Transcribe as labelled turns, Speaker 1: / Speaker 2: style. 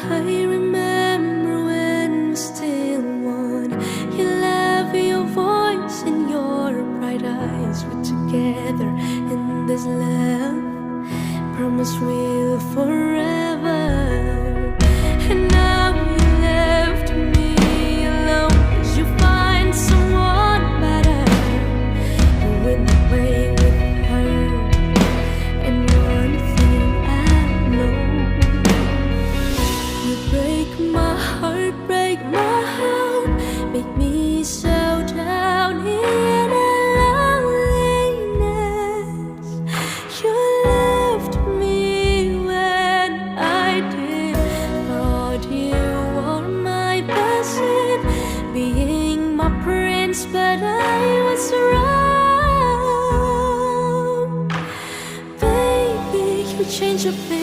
Speaker 1: I remember when we still one. Your love, your voice, and your bright eyes were together in this love. Promise we'll forever. And now you left me alone 'cause you find someone better. You went away with her. And one thing I know, you break my heart, break my heart, make me so down in a loneliness. You left me when I did. Thought you were my blessing, being my prince, but I was wrong. Baby, you changed your face.